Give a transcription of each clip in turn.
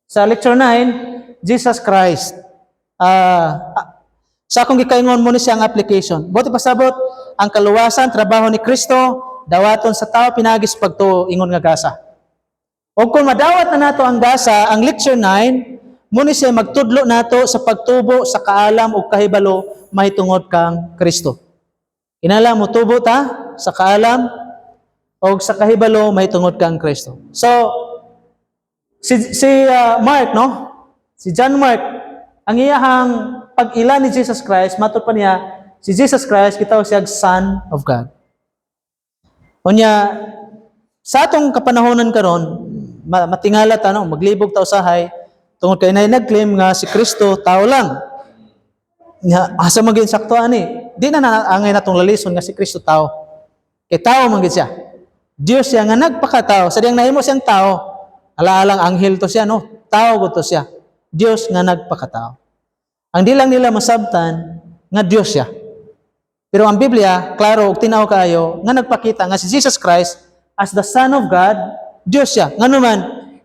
Sa lecture 9, Jesus Christ. Sa akong gikaingon mo ni siyang application. Buti pasabot ang kaluwasan, trabaho ni Kristo, dawaton sa tao pinagis pagtuo ingon nga gasa. O kung madawat na nato ang gasa, ang lecture 9, muni siya magtudlo nato sa pagtubo sa kaalam o kahibalo mahitungod kang Kristo. Inala mo tubo ta sa kaalam o sa kahibalo mahitungod kang Kristo. So, si Mark, no? Si John Mark, ang iyahang pag-ila ni Jesus Christ, matod pa niya, si Jesus Christ, kitawag siya Son of God. Unya, sa atong kapanahonan karon, matingala ta, no? Maglibog ta usahay, tungod kay nay nag-claim nga si Kristo tao lang. Nga asa maging sakto ani? Di na angay natong lalison nga si Kristo tao. Kay tao man gid siya. Dios siya nga nagpakatao. Sa diyang nahimo siyang tao, alaalang anghel to siya, no? Tao gud to siya. Dios nga nagpakatao. Ang di lang nila masabtan nga Dios siya. Pero ang Biblia, klaro ug tinaw kaayo nga nagpakita nga si Jesus Christ as the Son of God, Dios siya. Nganuman,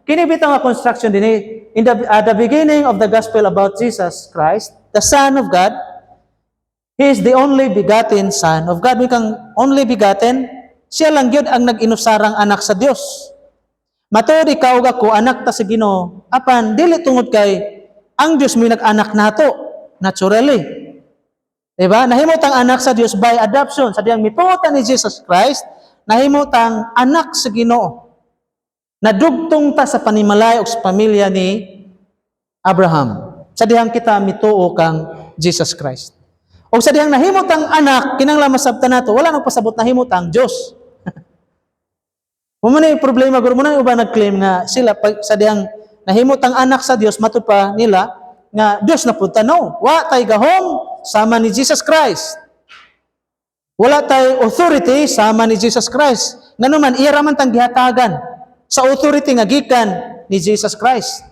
kini bitaw nga construction dinhi in the beginning of the gospel about Jesus Christ, the Son of God, He is the only begotten Son of God. Mikang only begotten, siya lang yun ang nag-inusarang anak sa Dios. Matod ikaw ako, anak ta sa Ginoo, apan dili tungod kay ang Dios may nag-anak nato, naturally. Diba? Nahimutang anak sa Dios by adoption. Sa diyang mituotan ni Jesus Christ, nahimutang anak sa Ginoo. Nadugtong ta sa panimalay o sa pamilya ni Abraham. Sa diyang kita mituo kang Jesus Christ. O sa diyang nahimutang anak, kinanglan masabtan nato, wala nang pasabot nahimutang Dios. Muna yung problema, guro, muna yung iba nag-claim nga sila, sa diyang nahimutang anak sa Dios, matod pa nila, nga Dios na punta, no. Wa tay gahom, sama ni Jesus Christ. Wala tay authority, sama ni Jesus Christ. Nga naman, iya raman tang gihatagan sa authority nga gikan ni Jesus Christ.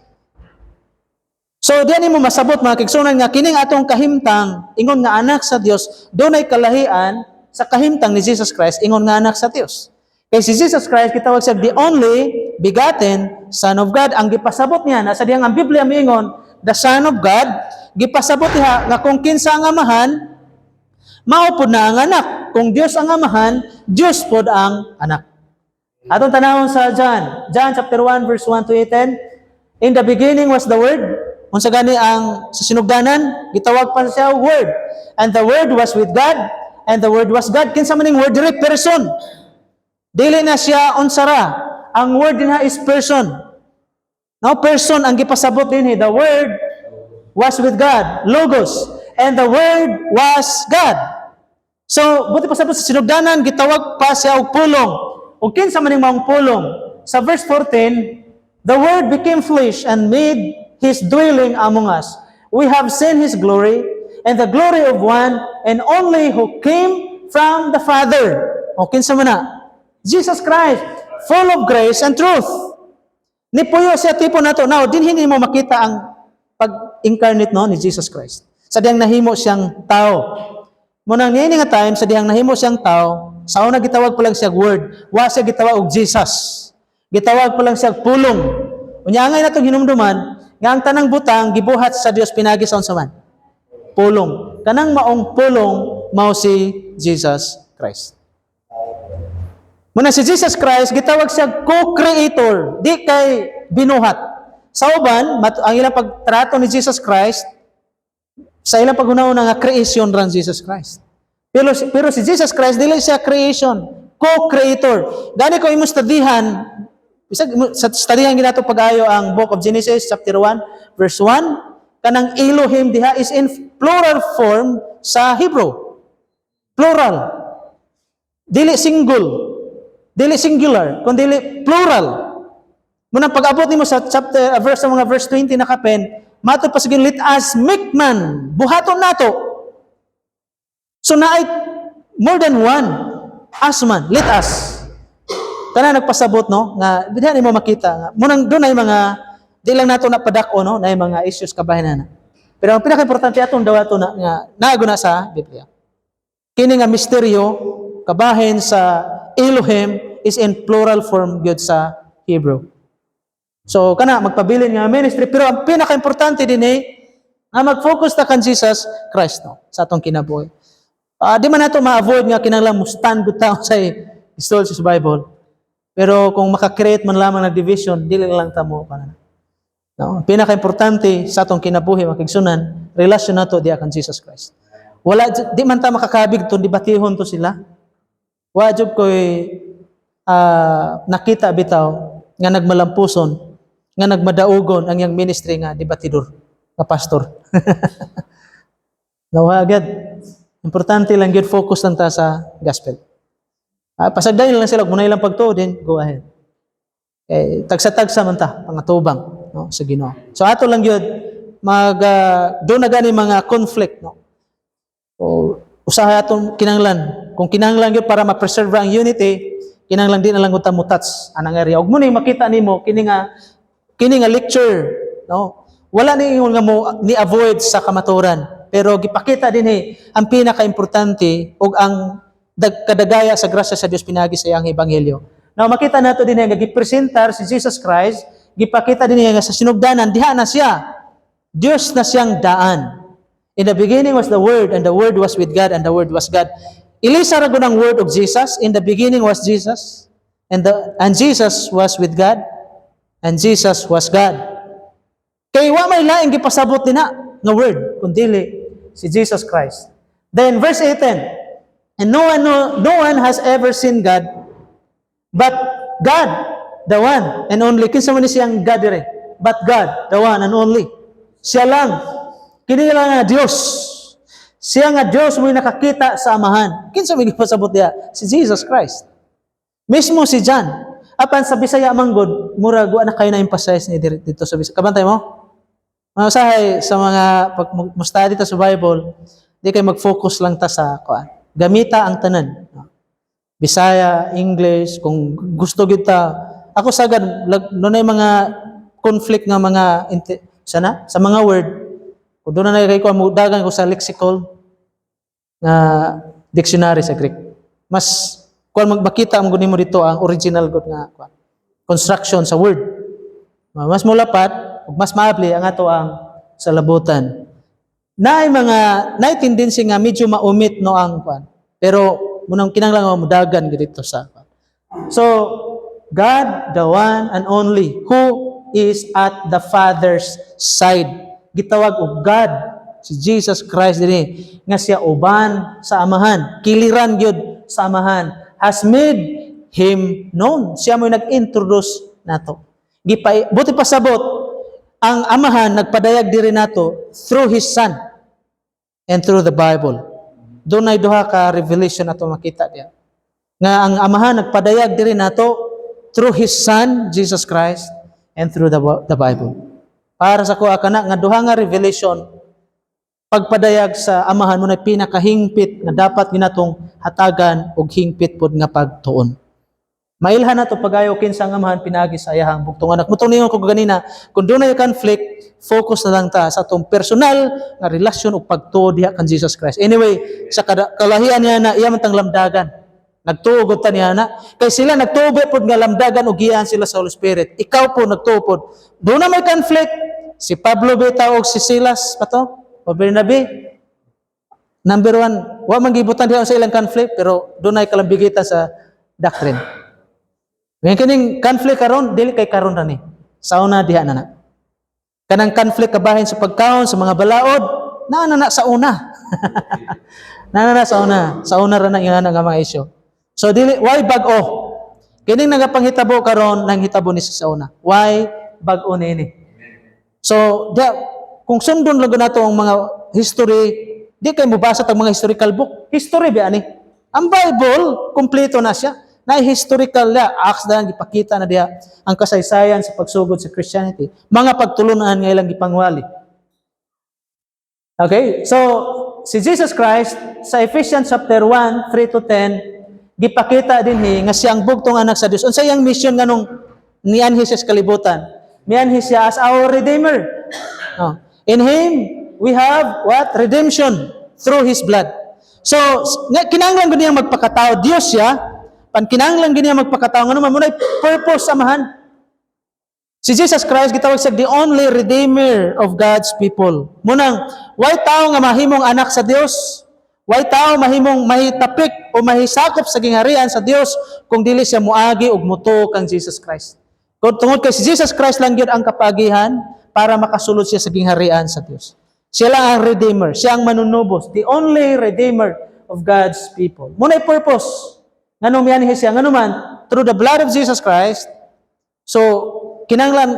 So, diyan mo masabot mga kigsunan nga kining atong kahimtang, ingon nga anak sa Dios, dunay kalahian sa kahimtang ni Jesus Christ, ingon nga anak sa Dios. Kay si Jesus Christ, kitawag siya the only begotten Son of God. Ang gipasabot niya, nasa diyang ang Biblia miingon, the Son of God, gipasabot niya nga kung kinsa ang amahan, maupod na ang anak. Kung Dios ang amahan, Dios pod ang anak. Atong tanawon sa John chapter 1, verse 1 to 10, in the beginning was the Word. Unsa gani ang sa sinugdanan, gitawag pa siya Word. And the Word was with God, and the Word was God. Kinsa maning Word diri person. Dili na siya unsara. Ang Word din is person. Now person ang gipasabot dinhi, the Word was with God, logos, and the Word was God. So, buti pasabot sa sinugdanan, gitawag pa siya og pulong. O kinsa maning maong pulong. Sa verse 14, the Word became flesh and made His dwelling among us. We have seen His glory, and the glory of one and only who came from the Father. O kinsa man na? Jesus Christ, full of grace and truth. Nipuyo siya tipo nato. Now, hindi mo makita ang pag-incarnate no, ni Jesus Christ. Sa diyang nahimo siyang tao. Munang niya nga time, sa diyang nahimo siyang tao, sa una gitawag pa lang siya word, wa siya gitawag og Jesus. Gitawag pa lang siya pulong. Unya angay natong hinumduman, nga ang tanang butang gibuhat sa Dios pinagi sa unsa man. Pulong. Kanang maong pulong mao si Jesus Christ. Muna si Jesus Christ, gitawag siya co-creator, di kay binuhat. Sa uban, ang ilang pagtrato ni Jesus Christ, sa ilang paghunauna nga creation ran Jesus Christ. Pero si Jesus Christ, dili siya creation, co-creator. Gani ko imo studihan, sa studihan ginato pag-ayo ang Book of Genesis, chapter 1, verse 1, kanang Elohim diha is in plural form sa Hebrew. Plural. Dili singular, kundi plural. Muna pag-abot nimo sa chapter verse 20 na kapen, matod pa sige let us make man, buhaton nato. So naay more than one as man, let us. Kana nagpasabot no nga bidhan nimo makita nga munang dunay mga di lang nato napadako no, nay mga issues kabahinan. Pero ang pinaka-importante atong dawato na nga naago na sa Biblia. Kini nga misteryo kabahin sa Elohim is in plural form gyud sa Hebrew. So kana magpabilin nga ministry, pero ang pinaka-importante din nga mag-focus ta kan Jesus Christ no sa atong kinabuhi. Di man nato ma-avoid nga kinahanglan mo stand good taon sa Historia sa Bible. Pero kung maka-create man lamang ng division, dili lang ta mo kana. No, pinaka-importante sa atong kinabuhi makigsunan, relasyon nato diha kan Jesus Christ. Wala di man ta makakabig to debatihon to sila. Wa jud koy nakita bitaw nga nagmalampuson, nga nagmadaugon ang yang ministry nga debatidor, nga pastor. Nawagad. Importante lang gyud focus lang ta sa gospel. Pasagday lang sila muna ilang pagtuo din, go ahead. Tagsa-tagsa man ta pangatubang no sa Ginoo. So ato lang gyud do na gani mga conflict no. O usahay atong kinahanglan. Kung kinahanglan gyud para ma-preserve ang unity, kinahanglan din na lang uta mo touch anang area. Ug mo ni makita nimo kini nga lecture no. Wala ni ingon nga mo ni avoid sa kamaturan, pero gipakita din ang pinaka-importante ug ang kadagaya sa grasya sa Dios pinagi sa iyang ebanghelyo. Now makita nato din nga gipresentar si Jesus Christ, gipakita din nga sa sinugdanan diha na siya. Dios na siyang daan. In the beginning was the Word, and the Word was with God, and the Word was God. Ilisa ra gud ang word of Jesus. In the beginning was Jesus, and Jesus was with God, and Jesus was God. Kay wa may laing gipasabot dinha nga word kundi si Jesus Christ. Then verse 18, and no one has ever seen God but God, the one and only. Kinsa man ni siyang God dire? But God, the one and only. Siya lang. Kini lang nga Dios. Siya nga Dios mo nakakita sa Amahan. Kinsa may gipasabot diha? Si Jesus Christ. Mismo si John. Apan sa Bisaya manggod, murag wa na kayo na emphasize ni dito sa Bisaya. Kabantay mo? Usahay sa mga pag mo-study ta sa Bible, di kay mag-focus lang ta sa kuan. Gamita ang tanan. Bisaya, English, kung gusto gyud ta. Ako sagad dunay mga conflict nga mga sa mga word. Kung doon na kay ko dagan ko sa lexical na dictionary sa Greek. Mas kung magbakita mo mo dito ang original gud nga construction sa word. Mas mulapat ug mas maabli ang ato ang salabutan. Naay tendency nga medyo ma-omit no ang kwan. Pero munang kinahanglan mo dagan dito sa kwan. So God, the one and only who is at the Father's side. Gitawag og God si Jesus Christ dinhi nga siya uban sa Amahan, kiliran gyud sa Amahan, has made him known. Siya mo nag-introduce nato. Buti pasabot ang Amahan nagpadayag diri nato through his Son and through the Bible. Doon ay duha ka revelation nato makita diya. Nga ang Amahan nagpadayag diri nato through his Son Jesus Christ and through the Bible. Para sa kuha kana nga duha nga revelation pagpadayag sa Amahan mo na pinakahingpit nga dapat ginatong hatagan og hingpit pod nga pagtuon. Mailhan nato pagayo kinsa nga Amahan pinagi sa iyang bugtong anak. Mutong ningon ko ganina, kung dunay conflict, focus na lang ta sa atong personal nga relasyon ug pagtuo diha kan Jesus Christ. Anyway, sa kalahian niya na iya man tang lamdagan. Nagtuo gud ta niya na kay sila nagtuo pod nga lamdagan ug giyan sila sa Holy Spirit. Ikaw po nagtuo pod. Doon na may conflict. Si Pablo bitaw og si Silas pato, o Bernabe. Number 1, wa man gibutan diha sa ilang conflict pero doon ay kalambigita sa doctrine. Ngayon kining conflict karon dili kay karon ra ni. Sauna diha na. Kanang conflict kabahin sa pagkaon sa mga balaod, na sa una. na sa una. Sa una ra na nga mga isyu. So dili why bag-o? Kining nagapanghitabo karon nang hitabo ni sa una. Why bag-o ni? So kung sundon lang nato ang mga history, di kay mobasa tag mga historical book. History ba ani? Ang Bible kompleto na siya. Na historical la acts daan gipakita na diha ang kasaysayan sa pagsugod sa Christianity. Mga pagtulunan nga ilang gipangwali. Okay? So si Jesus Christ sa Ephesians chapter 1, 3 to 10 gipakita dinhi nga siyang bugtong anak sa Dios. Unsa iyang mission nganong nianhi siya sa kalibutan? Mianhi siya as our Redeemer. In Him we have what? Redemption through His blood. So kinahanglan gud niyang magpakatao Dios siya. Kinahanglan gid niya magpakatao ngano man mo purpose Amahan. Si Jesus Christ gitawag siya the only redeemer of God's people. Munang way tao nga mahimong anak sa Dios, way tao mahimong mahitapik o mahisakop sa gingharian sa Dios kung dili siya muagi og muto kang Jesus Christ. Kung tungod kay si Jesus Christ lang gyud ang kapagihan para makasulod siya sa gingharian sa Dios. Siya lang ang redeemer, siya ang manunubos, the only redeemer of God's people. Muna'y purpose nganong mianhi siya nganuman through the blood of Jesus Christ. So kinanglan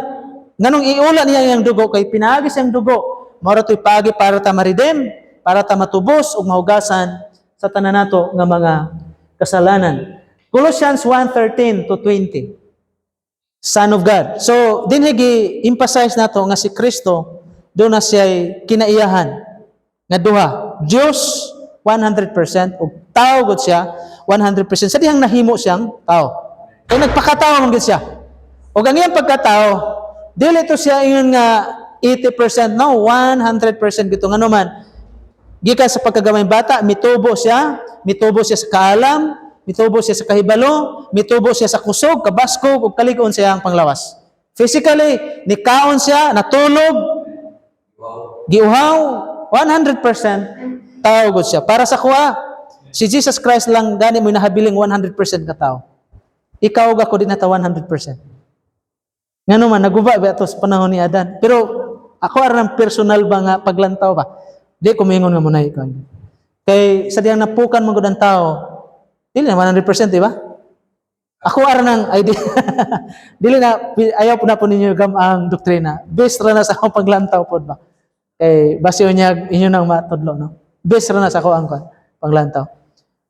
nganong iula niya yang dugo kay pinaagi siyang dugo mao to'y paagi para ta ma-redeem, para ta matubos ug mahugasan sa tanan nato nga mga kasalanan. Colossians 1:13 to 20. Son of God. So dinhi gi-emphasize nato nga si Kristo do na siya kinaiyahan nga duha, Dios 100% ug tao gud siya 100%. Sa dihang nahimo siyang tao. Kay nagpakatao man gid siya. O ang iyang pagkatao, dili to siya ingon nga 80%, no, 100% gito nga naman. Gikan sa pagkagamay bata, mitubo siya sa kaalam, mitubo siya sa kahibalo, mitubo siya sa kusog, kabaskog, ug kalig-on siya ang panglawas. Physically, nikaon siya, natulog, giuhaw, 100% tao gud siya. Para sa kuha, si Jesus Christ lang gani mo nahabiling 100% ka tao. Ikaw ug ako din nata 100%. Ngano man naguba ba ito sa panahon ni Adan. Pero ako aran personal ba nga paglantaw ba? Di ko mingon nga muna ikaw. Kay sa diyang napukan man gud ang tao, dili na 100%, di ba? Ako aran ang idea. Dili na ayaw po na po ninyo ang doktrina. Best ra na sa akong paglantaw pod ba. Kay base niya inyo nang matudlo, no. Best ra na sa ako ang paglantaw.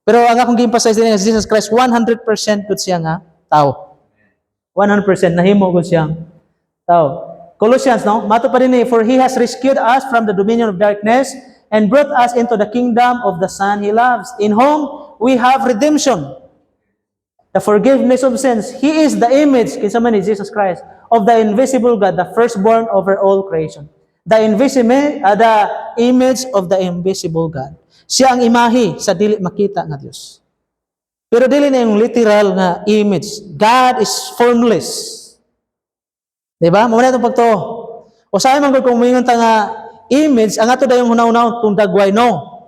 Pero ang akong gi-emphasize din nga Jesus Christ 100% gud siya nga tao. 100% nahimo gud siyang tao. Colossians, no? Mato pa rin for he has rescued us from the dominion of darkness and brought us into the kingdom of the Son he loves, in whom we have redemption, the forgiveness of sins. He is the image, kinsa man ni Jesus Christ, of the invisible God, the firstborn over all creation. The image of the invisible God. Siya ang imahe sa dili makita nga Dios. Pero dili na yung literal nga image. God is formless. Diba? Muna itong pagto. O sa man kung mingon ta nga image, ang ato dayong hunaw-hunaw itong dagway, no.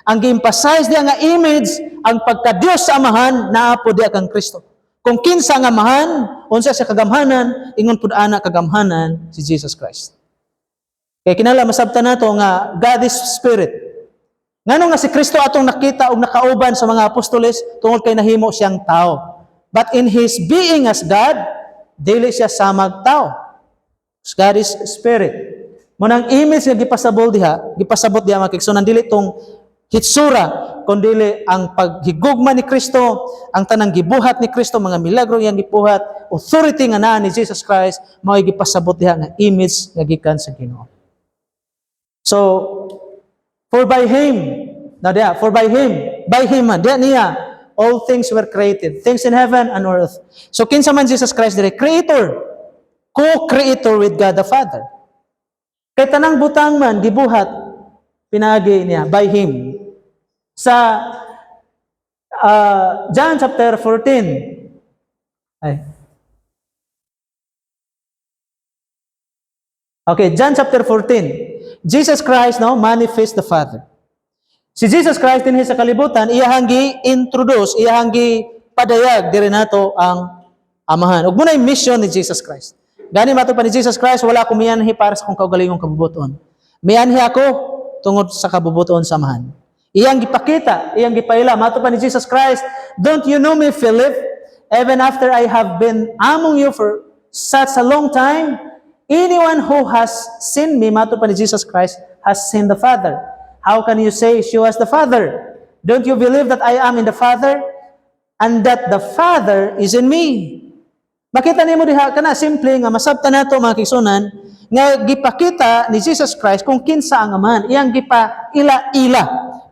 Ang gi-emphasize diya nga image, ang pagka-Diyos sa amahan, naapo diya kang Kristo. Kung kinsa nga amahan, unsa sa kagamhanan, ingon pud ana kagamhanan si Jesus Christ. Kaya kinala masabtan nato nga God is Spirit. Ngano nga si Kristo atong nakita og nakauban sa mga apostoles tungod kay nahimo siyang tao. But in His being as God, dili siya samag tao. God is Spirit. Munang image nga gipasabot diha makigsunan dili tong hitsura, kundi ang paghigugma ni Kristo, ang tanang gibuhat ni Kristo, mga milagro yang gibuhat, authority nga naa ni Jesus Christ, mao gipasabot diha nga image nga gikan sa Ginoo. So, by Him, by Him, diya niya, all things were created, things in heaven and earth. So, kinsa man Jesus Christ dire, creator, co-creator with God the Father. Kay tanang butang man, gibuhat, pinagi niya, by Him. Sa John chapter 14, John chapter 14, Jesus Christ now manifest the Father. Si Jesus Christ din sa kalibutan, iyahang gi-introduce, iyahang gi-padayag diri nato ang amahan. Ug munay mission ni Jesus Christ. Gani mato pa ni Jesus Christ, wala ko miyanhi para sa kong kaugalingong kabubuton. Miyanhi ako tungod sa kabubuton sa amahan. Iyang gipakita, iyang gipaila, mato pa ni Jesus Christ, don't you know me, Philip? Even after I have been among you for such a long time, anyone who has seen me, mato pa ni Jesus Christ, has seen the Father. How can you say, show us the Father? Don't you believe that I am in the Father? And that the Father is in me? Makita nimo diha, kana simple nga masabtan nato mga kigsunan, nga gipakita ni Jesus Christ kung kinsa ang amahan. Iyang gipa-ila-ila.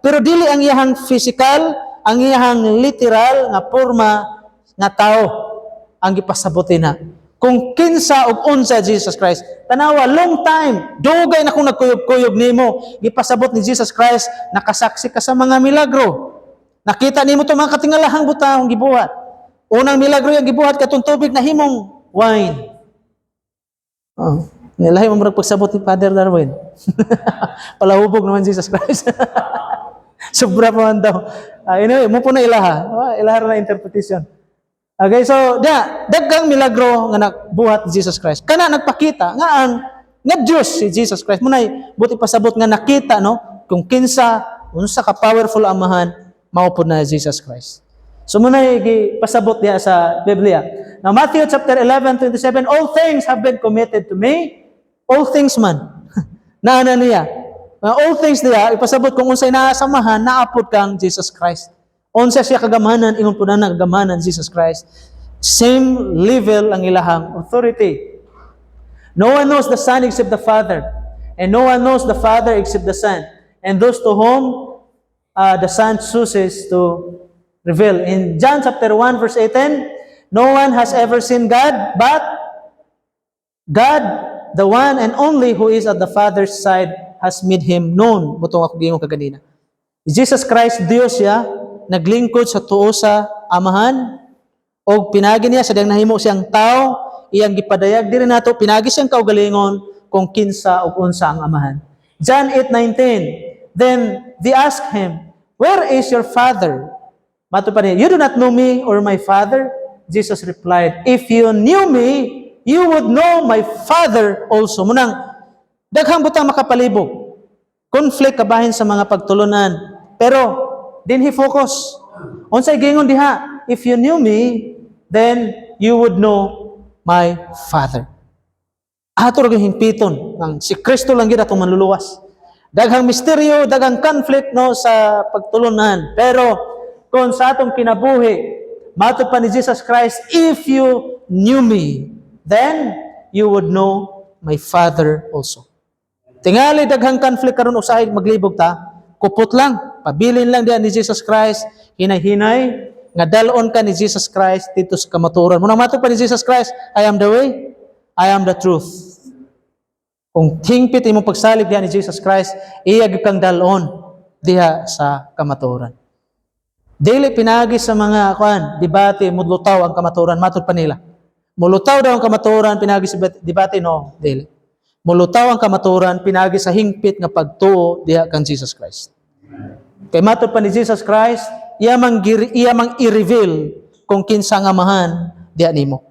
Pero dili ang iyahang physical, ang iyahang literal nga porma nga tao ang gipasabuti na. Kung kinsa og unsa Jesus Christ. Tanawa, long time, dugay na kung nagkuyog-kuyog nimo, gipasabot ni Jesus Christ, nakasaksi ka sa mga milagro. Nakita nimo to mga katingalahang butahong gibuhat. Unang milagro yung gibuhat katong tubig na himong wine. Oh. Nilahi mo murag pagsabot ni Father Darwin. Palahubog naman Jesus Christ. Sobra pa man daw. Anyway, mo po na ilaha. Ilaha na interpretation. Okay, so daggang milagro nga nagbuhat ni Jesus Christ. Kana nagpakita nga Dios si Jesus Christ. Munay buti pasabot nga nakita no kung kinsa unsa ka powerful amahan mao pud na Jesus Christ. So munay pasabot diha sa Biblia. Now Matthew chapter 11:27, all things have been committed to me. All things man. Naana niya. All things diha ipasabot kung unsay naa samahan naapod kang Jesus Christ. Unsa siya kagamanan ingon pud na kagamanan Jesus Christ. Same level ang ilahang authority. No one knows the Son except the Father, and no one knows the Father except the Son, and those to whom the Son chooses to reveal. In John chapter 1 verse 18, no one has ever seen God, but God, the one and only who is at the Father's side, has made Him known. Butong ako gingon kaganina. Jesus Christ, Dios siya, naglingkod sa tuo sa Amahan, o pinagi niya sa diyang nahimo siyang tao, iyang gipadayag diri nato, pinagi siyang kaugalingon kung kinsa o unsa ang Amahan. John 8:19, then they asked Him, where is your Father? Mato pa niya, you do not know me or my Father? Jesus replied, if you knew me, you would know my Father also. Munang, daghang butang makapalibog. Conflict kabahin sa mga pagtulunan. Pero, din he focus. Unsay gingon diha, if you knew me, then you would know my Father. Ato rin himpiton, ang si Kristo lang gid atong manluluwas. Daghang misteryo, daghang conflict no sa pagtulunan. Pero kung sa atong kinabuhi, matud pa ni Jesus Christ, if you knew me, then you would know my Father also. Tingali daghang conflict karon usahay maglibog ta, kupot lang, pabilin lang diyan ni Jesus Christ, hinay-hinay nga dalon ka ni Jesus Christ dito sa kamaturan. Munang matud pa ni Jesus Christ, I am the way, I am the truth. Kung hingpit imong pagsalig diha ni Jesus Christ, iyag kang dalon diha sa kamaturan. Dili pinagi sa mga debate, mudlutaw ang kamaturan, matud pa nila. Mulutaw daw ang kamaturan, pinagi sa debate, no, dili. Mulutaw ang kamaturan, pinagi sa hingpit nga pagtuo diha kang Jesus Christ. Kay matud pa ni Jesus Christ, iya mang i-reveal kung kinsa nga Amahan diha nimo.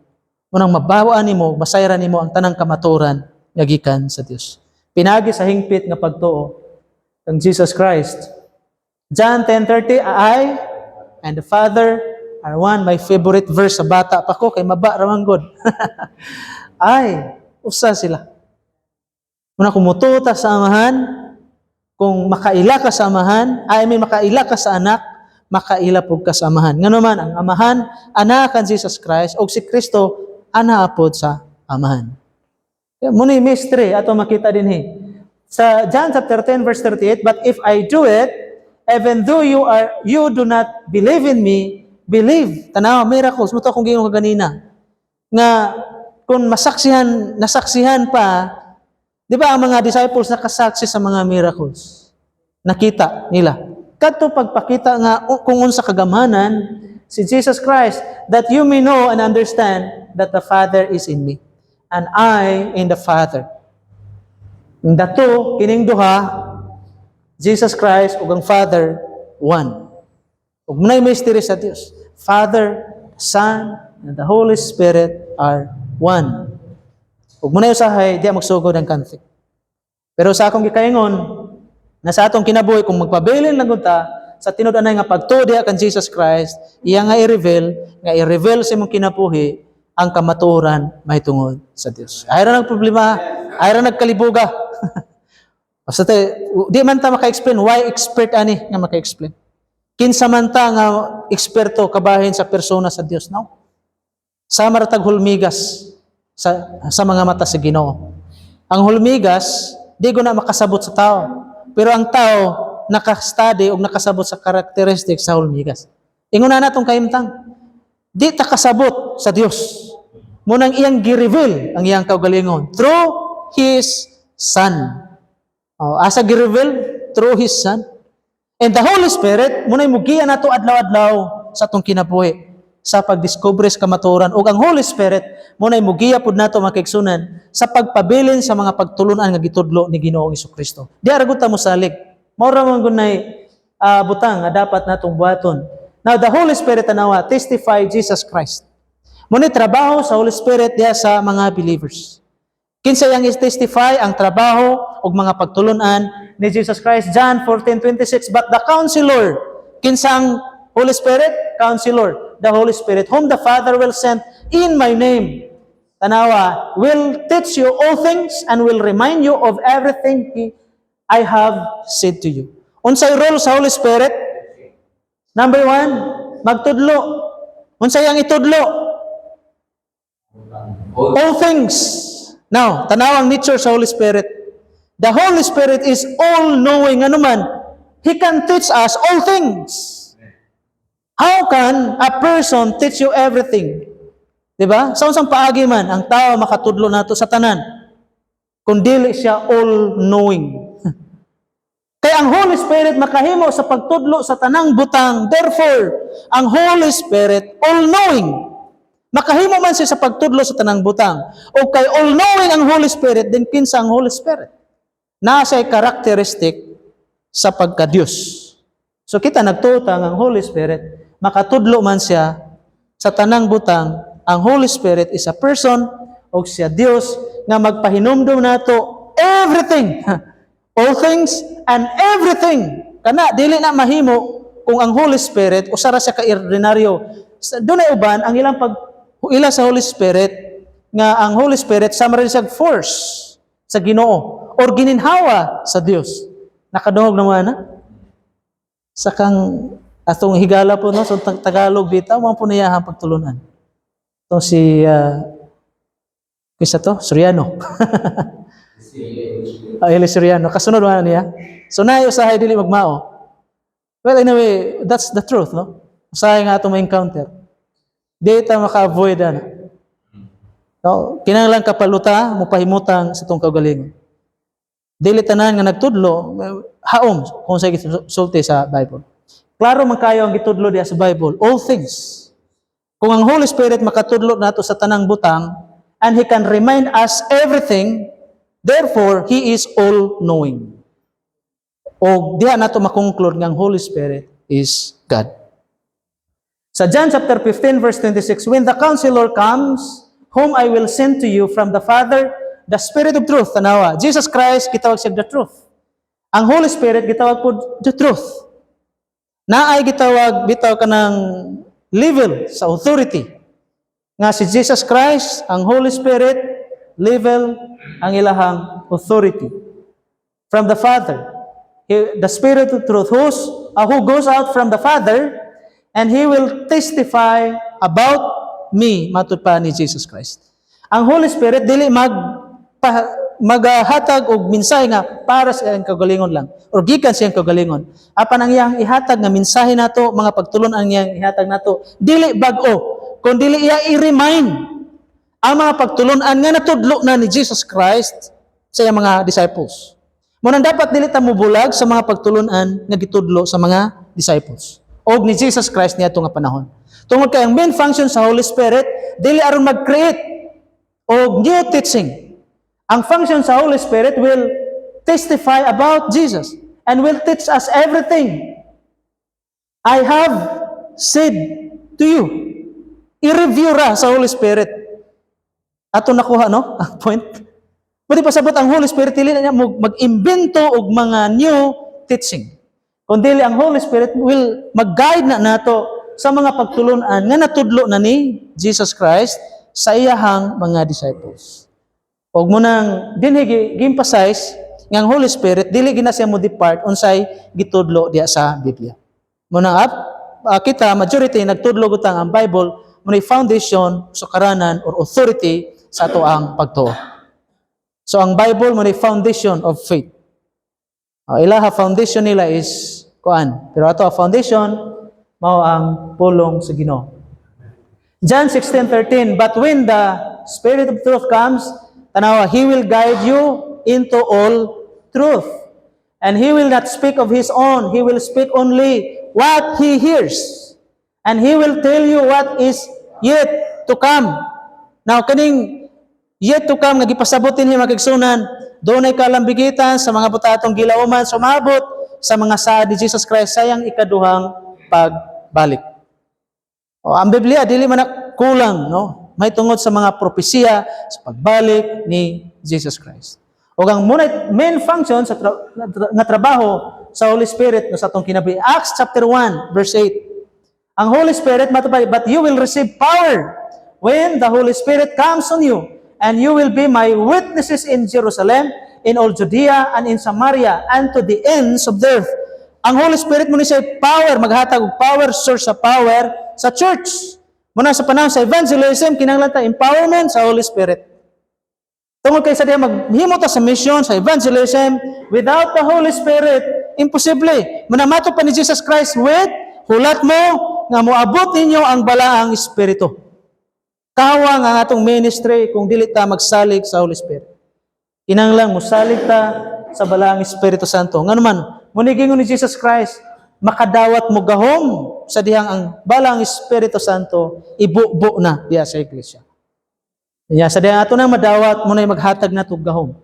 Munang mabawaan nimo, masayran nimo ang tanang kamaturan nga gikan sa Dios. Pinagi sa hingpit nga pagtuo kang Jesus Christ. John 10:30, I and the Father are one. My favorite verse sa bata pa ko, kay maba ramang God. Ay, usa sila. Muna kumututa sa Amahan, kung makaila ka sa Amahan, makaila ka sa anak, makaila po ka sa Amahan. Nga naman, ang Amahan, anakan Jesus Christ, o si Kristo, anaapod sa Amahan. Muna yung mystery, ato makita din sa John chapter 10 verse 38, but if I do it, even though you do not believe in me, believe. Tanaw, miracles. Muto akong gingon kaganina. Nga, kung nasaksihan pa, di ba ang mga disciples nakasaksi sa mga miracles? Nakita nila. Kadto pagpakita nga kung unsa kagamanan si Jesus Christ, that you may know and understand that the Father is in me, and I in the Father. Dato, kining duha, Jesus Christ ug ang Father, one. Ug munay mystery sa Dios. Father, Son, and the Holy Spirit are one. Ug munay usahay, di magsugod ang conflict. Pero sa akong gikaingon, na sa atong kinabuhi, kung magpabilin lang ta, sa tinud-anay nga pagtuo diha kan Jesus Christ, iya nga i-reveal sa imong kinabuhi, ang kamaturan mahitungod sa Dios. Ayra nag problema, ayra nagkalibuga. Basta di man ta maka-explain, why expert ani nga maka-explain? Kinsa man ta nga eksperto kabahin sa persona sa Dios, no? Sa maratag hulmigas sa mga mata sa Ginoo. Ang hulmigas, di ko na makasabot sa tao. Pero ang tao, nakastudy o nakasabot sa characteristics sa hulmigas. Ingon na natong kaimtang, di ta kasabot sa Dios. Munang iyang gi-reveal ang iyang kaugalingon through His Son. Asa gi-reveal? Through His Son. And the Holy Spirit, munay mugian nato adlaw-adlaw sa atong kinabuhi. sa pagdiskubre sa kamatuoran ug ang Holy Spirit mo nay mugiya pud nato mga kaigsunan sa pagpabilin sa mga pagtulunan nga gitudlo ni Ginoong Hesukristo. Di ara gud ta mosalig. Mao ra man gud nay butang nga dapat natong buhaton. Now the Holy Spirit tanawa testify Jesus Christ. Muni trabaho sa Holy Spirit diha sa mga believers. Kinsa yang is-testify ang trabaho ug mga pagtulunan ni Jesus Christ. John 14:26, but the Counselor, kinsa ang Holy Spirit? Counselor, the Holy Spirit, whom the Father will send in my name. Tanawa, will teach you all things and will remind you of everything I have said to you. Unsay role sa Holy Spirit? Number 1, magtudlo. Unsay ang itudlo? All things. Now, tanawang nature sa Holy Spirit. The Holy Spirit is all-knowing. Ano man, He can teach us all things. How can a person teach you everything? Diba? Sa unsang paagi man, ang tao makatudlo nato sa tanan. Kung dili siya all-knowing. Kaya ang Holy Spirit makahimo sa pagtudlo sa tanang butang. Therefore, ang Holy Spirit all-knowing. Makahimo man siya sa pagtudlo sa tanang butang. O kay all-knowing ang Holy Spirit, din kinsa ang Holy Spirit. Nasa'y karakteristik sa pagka-Diyos. So kita nagtutang ang Holy Spirit, makatudlo man siya sa tanang butang, ang Holy Spirit is a person o siya Diyos nga magpahinumdum nato everything, all things and everything. Kana dili na mahimo kung ang Holy Spirit usara siya ka ordinaryo. Dunay uban ang ilang ila sa Holy Spirit nga ang Holy Spirit sama rin siya force sa Ginoo or gininhawa sa Dios. Nakadungog naman na? Sa kang atong higala po no, so Tagalog bitaw mo po niya ang pagtulunan. To si kisa to Soriano. Eli Soriano kasunod man niya. So naay usahay dili magmao. Well anyway, that's the truth no. Usahay nga atong ma-encounter. Di ta maka-avoid ana. No, kinahanglan kapaluta mo pahimutang sa tong kaugalingon. Dili tanan nga nagtudlo haom kung sa sulti sa Bible. Klaro man kayo ang gitudlo diha sa Bible, all things. Kung ang Holy Spirit makatudlo nato sa tanang butang and He can remind us everything, therefore He is all-knowing. O diha nato makonclude nga ang Holy Spirit is God. Sa John chapter 15 verse 26, when the Counselor comes, whom I will send to you from the Father, the Spirit of truth, tanawa. Jesus Christ, gitawag siya the truth. Ang Holy Spirit, gitawag po the truth. Naay gitawag, bitaw ka ng level sa authority. Nga si Jesus Christ, ang Holy Spirit, level ang ilahang authority. From the Father. The Spirit of truth, who goes out from the Father, and He will testify about me, matud pa ni Jesus Christ. Ang Holy Spirit, dili maghatag og mensahe nga para sa iyang kagalingon lang or gikan sa iyang kagalingon. Apan ang iyang ihatag nga mensahe nato, mga pagtulon ang iyang ihatag nato, dili bag-o, kundi dili iya i-remind ang mga pagtulunan nga natudlo na ni Jesus Christ sa iyang mga disciples. Mo nang dapat dili ta mobulag sa mga pagtulunan nga gitudlo sa mga disciples og ni Jesus Christ niadto nga panahon. Tungod kay ang main function sa Holy Spirit dili aron mag-create og new teaching. Ang function sa Holy Spirit will testify about Jesus and will teach us everything I have said to you. I-review ra sa Holy Spirit. Ato nakuha, no? Ang point. Pwede pasabot ang Holy Spirit, dili na niya mag-imbento og mga new teaching. Kundi ang Holy Spirit will mag-guide na nato sa mga pagtulunan nga natudlo na ni Jesus Christ sa iyahang mga disciples. Og mo nang dinhi gi-emphasize nga ang Holy Spirit dili gina siya mo depart unsay gitudlo diha sa Biblia. Mo nang kita majority nagtudlo gutang ang Bible mo ni foundation sa karanan or authority sa ato ang pagtuo. So ang Bible mo ni foundation of faith. Ilaha foundation nila is kuan, pero ato ang foundation mao ang pulong sa Ginoo. John 16:13, but when the Spirit of truth comes, tanawa, He will guide you into all truth. And He will not speak of His own. He will speak only what He hears. and He will tell you what is yet to come. Now, kaning yet to come, nga gipasabutin niya magigsunan, doon ay kalambigitan sa mga butatong gilauman, sumabot sa mga saad ni Jesus Christ, sayang ikaduhang pagbalik. O, ang Biblia, dili man na kulang, no? May tungod sa mga propesiya sa pagbalik ni Jesus Christ. O ang main function sa nga trabaho sa Holy Spirit no, sa atong kinabuhi. Acts chapter 1, verse 8. Ang Holy Spirit matupay, but you will receive power when the Holy Spirit comes on you, and you will be my witnesses in Jerusalem, in all Judea, and in Samaria, and to the ends of the earth. Ang Holy Spirit mo ni siya power, maghatag og power, source sa power sa church. Muna sa panahon sa evangelism, kinahanglan ta empowerment sa Holy Spirit. Tungod kay sa diya maghimo ta sa mission, sa evangelism, without the Holy Spirit, imposible. Manamato pa ni Jesus Christ with hulat mo nga moabot ninyo ang balaang Espiritu. Kawang ang atong ministry kung dili ta magsalig sa Holy Spirit. Kinahanglan mosalig ta sa balaang Espiritu Santo. Nganuman, munigingon ni Jesus Christ, makadawat mo gahom sa dihang ang balaang Espiritu Santo ibubo na diya sa iglesia. Kanya sa dihang ato na madawat mo na maghatag na gahom.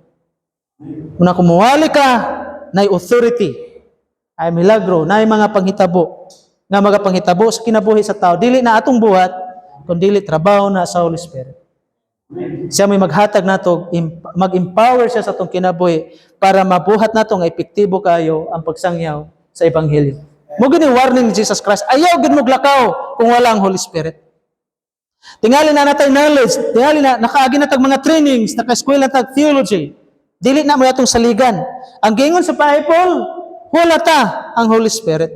Muna kumuwali ka na authority, ay milagro, na mga panghitabo, nga mga panghitabo sa kinabuhi sa tao, dili na atong buhat, kundi trabaho na sa Holy Spirit. Siya may maghatag nato, mag-empower siya sa atong kinabuhi para mabuhat nato nga epektibo kayo ang pagsangyaw sa Ebanghelyo. Mo gini warning ni Jesus Christ, ayaw gid mo glakaw kung wala ang Holy Spirit. Tingali na natay knowledge, tingali na nakaagi na tag mga trainings, naka-eskwela tag theology. Dili na mo atong saligan. Ang gingon sa Bible, wala ta ang Holy Spirit.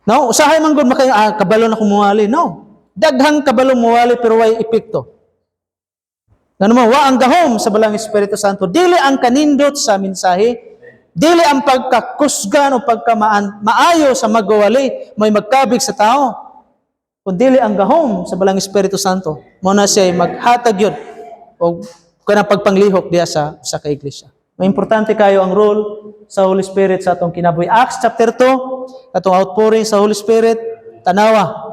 No, usahay man gud makay kabalo na kumuwali. No. Daghang kabalo muwali pero way epekto. Ngano mo wa ang gahom sa balang Espiritu Santo, dili ang kanindot sa mensahe, dili ang pagkakusgan o pagkamaayo sa magwali, may magkabig sa tao. Kundi ang gahom sa balang Espiritu Santo, mo na siya maghatag yun o kanang pagpanglihok diya sa kaiglesia. May importante kayo ang role sa Holy Spirit sa atong kinabuhi. Acts chapter 2, atong outpouring sa Holy Spirit, tanawa.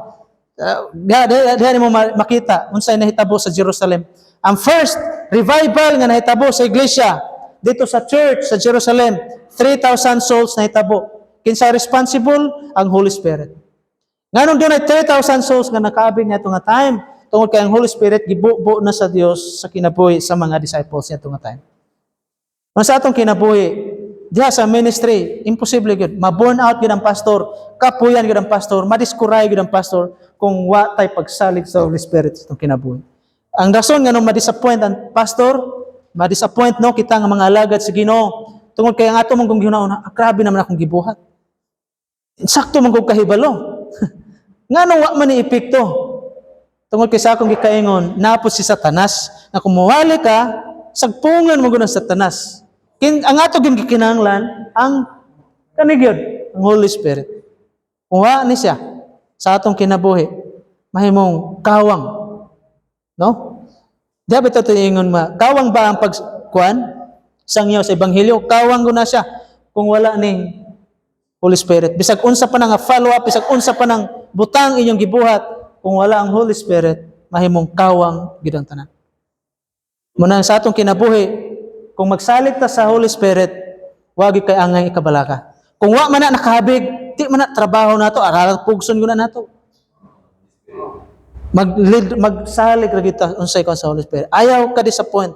Diyan mo makita unsay nahitabo sa Jerusalem. Ang first revival nga nahitabo sa iglesia dito sa church sa Jerusalem, 3,000 souls nahitabo. Kinsa responsible? Ang Holy Spirit. Nganong doon ay 3,000 souls nga nakaabig niya nga time, tungod kay ang Holy Spirit gibubo na sa Dios sa kinabuhi sa mga disciples niya nga time. Sa atong kinabuhi, diha sa ministry, imposible gud. Ma-burn out gud ang pastor, kapuyan gud ang pastor, madiskuray gud ang pastor kung wa tay pagsalig sa Holy Spirit sa atong kinabuhi. Ang rason nga nung ma-disappoint ang pastor, ma-disappoint no kita nga mga alagad sa Ginoo, tungod kay ang ato mong gihunahon, grabe naman akong gibuhat. Sakto man kog kahibalo. Nganong wa man ni epekto? Tungod kay sa akong gikaingon, napos si Satanas, na kumuwali ka, sagpungan mo gud ang Satanas. Ang ato gyud gikinahanglan ang kanigyod, ang Holy Spirit. Kung wa ni siya sa atong kinabuhi, mahimong kawang. No? Diya ba ito ingon kawang ba ang pagkuan sangyaw sa Ebanghelyo? Kawang gud na siya kung wala ning Holy Spirit. Bisag unsa pa nga follow-up, bisag unsa pa nang butang inyong gibuhat, kung wala ang Holy Spirit, mahimong kawang gid ang tanan. Muna sa atong kinabuhi, kung magsalig ta sa Holy Spirit, wagi kay angay ikabalaka. Kung wa man na nakahabig, di man na trabaho nato, aral pugson guna nato. Magsalig ra kita unsay kon sa Holy Spirit. Ayaw ka disappoint.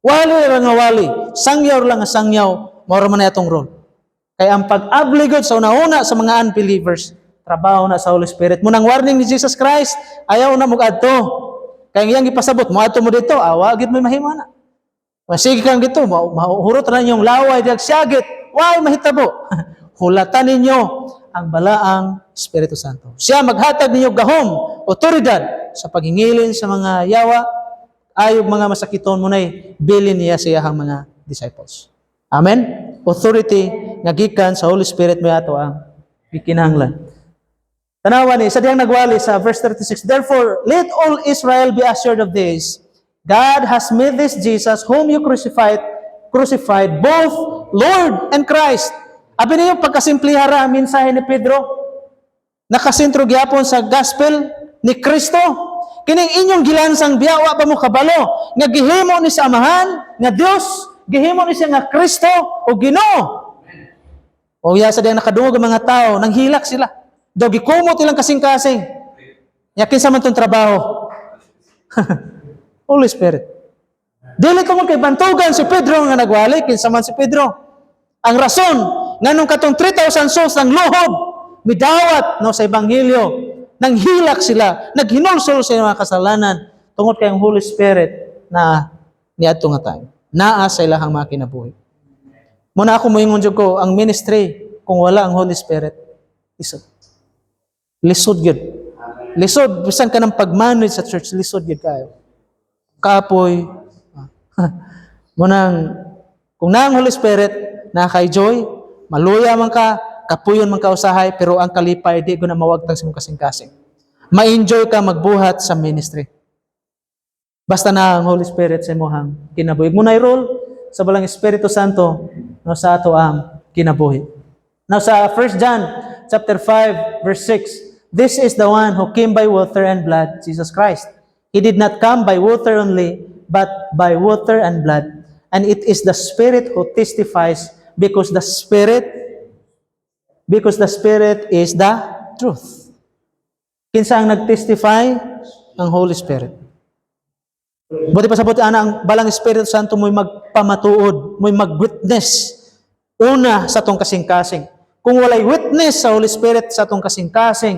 Wali ra nga wali, sangyaw lang nga sangyaw, mao man atong role. Kay ang pag-abli gud sa una sa mga unbelievers, trabaho na sa Holy Spirit. Munang warning ni Jesus Christ, ayaw na mo adto. Kay iyang gipasabot, mo adto mo dito, awa gid may mahimo na. Sige kang dito, mahurot na ninyong laway diag syagit, way mahitabo. Hulatan ninyo ang balaang Espiritu Santo. Siya maghatag ninyo gahom, otoridad sa paghingilin sa mga yawa, ayog mga masakiton mo nay bilin niya sa iyang mga disciples. Amen? Authority nga gikan sa Holy Spirit may ato ang gikinahanglan. Tanawa ni sa diyang nagwali sa verse 36, therefore let all Israel be assured of this, God has made this Jesus whom you crucified both Lord and Christ. Abi niyo pagkasimplihara ang mensahe ni Pedro. nakasentro gyapon sa gospel ni Kristo. Kining inyong gilansang biyawa pa mo kabalo nga gihimo ni sa Amahan nga Dios, gihimo ni siya nga Kristo o Ginoo. O ya sa diyan nakadungog ang mga tao, nang hilak sila. Daw gikumot ilang kasing-kasing. Yakin sa man tong trabaho. Holy Spirit. Dili ko mo kay bantugan si Pedro nga nagwali, kinsa man si Pedro. Ang rason nganong katong 3,000 souls ng luhob midawat no sa ebanghelyo, nang hilak sila, naghinulsol sa mga kasalanan tungod kay ang Holy Spirit na niadto nga tayo. Naa sa ilahang mga kinabuhi. Muna ako moingon jud ko ang ministry kung wala ang Holy Spirit, lisod. Lisod gyud. Lisod bisan ka ng pag-manage sa church, lisod gyud kayo. Kapoy. Munang kung na ang Holy Spirit na kay joy, maluya man ka, kapuyon man ka usahay, pero ang kalipay di ko na mawagtang sa mong kasing-kasing. Ma-enjoy ka magbuhat sa ministry. Basta na ang Holy Spirit sa imuhang kinabuhi. Muna i-roll sa balang Espiritu Santo no sa ato ang kinabuhi. Now sa 1 John chapter 5 verse 6, this is the one who came by water and blood, Jesus Christ. He did not come by water only, but by water and blood. And it is the Spirit who testifies because the Spirit is the truth. Kinsa ang nag-testify? Ang Holy Spirit. Buti pa sa buti, ang balang Espiritu Santo mo'y magpamatuod, mo'y mag-witness una sa tong kasing-kasing. Kung walay witness sa Holy Spirit sa tong kasing-kasing,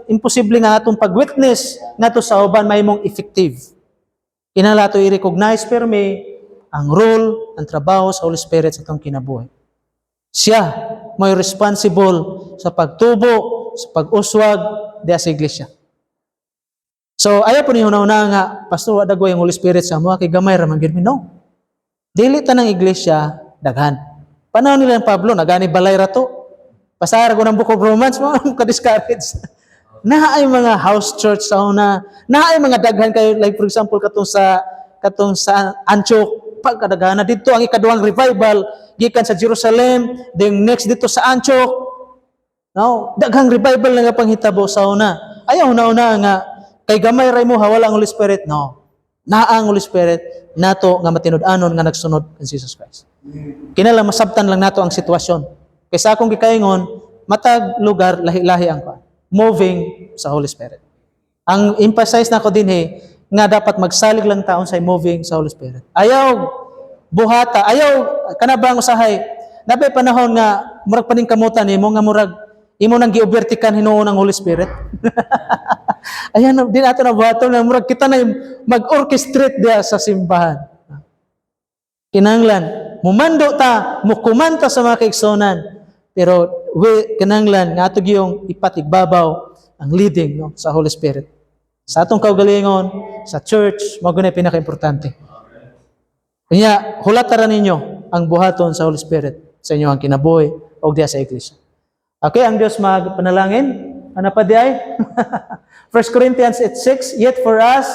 imposible nga atong pag-witness nga to sa uban may mong effective. Kinala to i-recognize pero may ang role, ang trabaho sa Holy Spirit sa tong kinabuhi. Siya may responsible sa pagtubo, sa pag-uswag diya sa iglesia. So, ayaw po niyo na nga, Pastor, dagway ang Holy Spirit sa mga kay gamay ramang gid mi. No. Dili ta ng iglesia daghan. Panahon nila ng Pablo, nagani balay rato. Pasara ko ng Book of Romans, mga ka-discourage. Na ay mga house church sa una, na ay mga daghan kayo, like for example, katong sa Antioch, pagkadagana dito ang ikaduhang revival, gikan sa Jerusalem, then next dito sa Antioch. No, daghang revival nga panghitabo sa una. Ayaw una nga kay gamay ray mo wala ang Holy Spirit. No. Naa ang Holy Spirit nato nga matinud-anon nga nagsunod kang Jesus Christ. Kinala masabtan lang nato ang sitwasyon. Kaysa akong gikaingon, matag lugar lahi-lahi ang moving sa Holy Spirit. Ang emphasize nako dinhi nga dapat magsalig lang taon sa moving sa Holy Spirit. Ayaw buhata, ayaw kanabang usahay. Nabay panahon nga murag paning kamutan nimo nga murag imo nang giobertikan hinuon ang Holy Spirit. Ayan, din ato na buhaton na murag kita na mag-orchestrate dia sa simbahan. Kinanglan, mumando ta, mukumanta sa mga kaigsonan, pero kinanglan nga ato giyong ipatigbabaw ang leading no, sa Holy Spirit. Sa atong kaugalingon, sa church, mao gunay pinaka-importante. Kanya, hulataran ninyo ang buhaton sa Holy Spirit sa inyo ang kinabuhi o diya sa iglesia. Okay, ang Diyos magpanalangin. Ano pa di ay? 1 Corinthians 8:6, yet for us,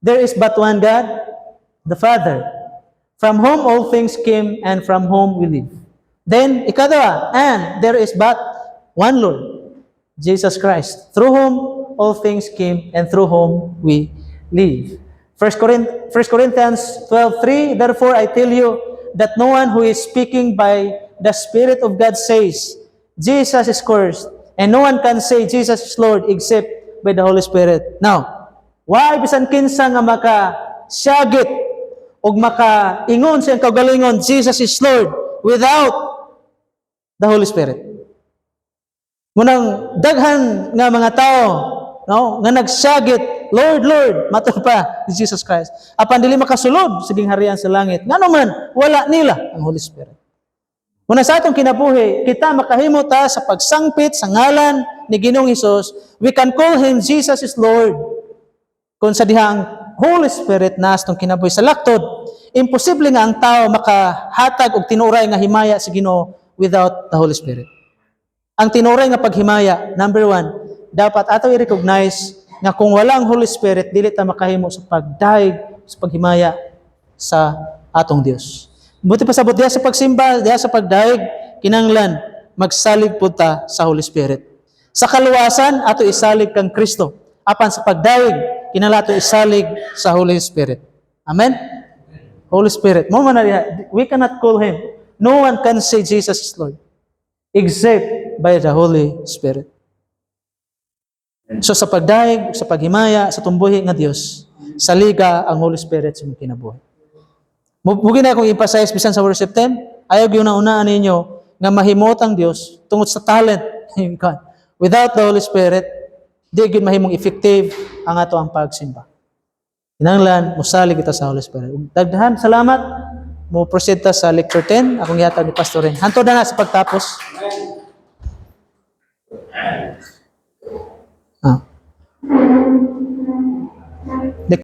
there is but one God, the Father, from whom all things came and from whom we live. Then, ikadwa, and there is but one Lord, Jesus Christ, through whom all things came and through whom we live. 1 Corinthians 12:3, therefore I tell you that no one who is speaking by the Spirit of God says, Jesus is cursed, and no one can say Jesus is Lord except by the Holy Spirit. Now, why bisan kinsa nga maka-syagit o maka-ingon siyang kaugalingon, Jesus is Lord, without the Holy Spirit. Munang daghan nga mga tao, no, nga nagsyagit, Lord, Lord, mato pa ni Jesus Christ. Apan dili makasulod siging harian sa langit. Ngano man wala nila ang Holy Spirit. Muna sa atong kinabuhi, kita makahimo ta sa pagsangpit sa ngalan ni Ginoong Hesus, we can call Him Jesus is Lord. Kung sa dihang Holy Spirit na atong kinabuhi sa laktod, imposible nga ang tao makahatag og tinuray nga himaya sa Ginoo without the Holy Spirit. Ang tinuray nga paghimaya, number 1, dapat ato i-recognize nga kung wala ang Holy Spirit, dili ta makahimo sa pagdaig, sa paghimaya sa atong Dios. Buti pa sabot diya sa pagsimba, diya sa pagdaig, kinanglan, magsalig po ta sa Holy Spirit. Sa kaluwasan, ato isalig kang Kristo. Apan sa pagdawig, kinalato isalig sa Holy Spirit. Amen? Holy Spirit. We cannot call Him. No one can say Jesus is Lord except by the Holy Spirit. So sa pagdaig, sa paghimaya, sa tumbuhi nga Dios, saliga ang Holy Spirit sa mga kinabuhi. Mugi na akong emphasize bisan sa worship team, ayaw gyud una ninyo nga mahimot ang Dios tungod sa talent. Without the Holy Spirit, di gyud mahimong effective ang ato ang pagsimba. Kinahanglan mosalig kita sa Holy Spirit. Dagdahan salamat. Mo proceed ta sa lecture 10 akong gihatag ni Pastor Ren. Hantod na sa pagtapos. Ah.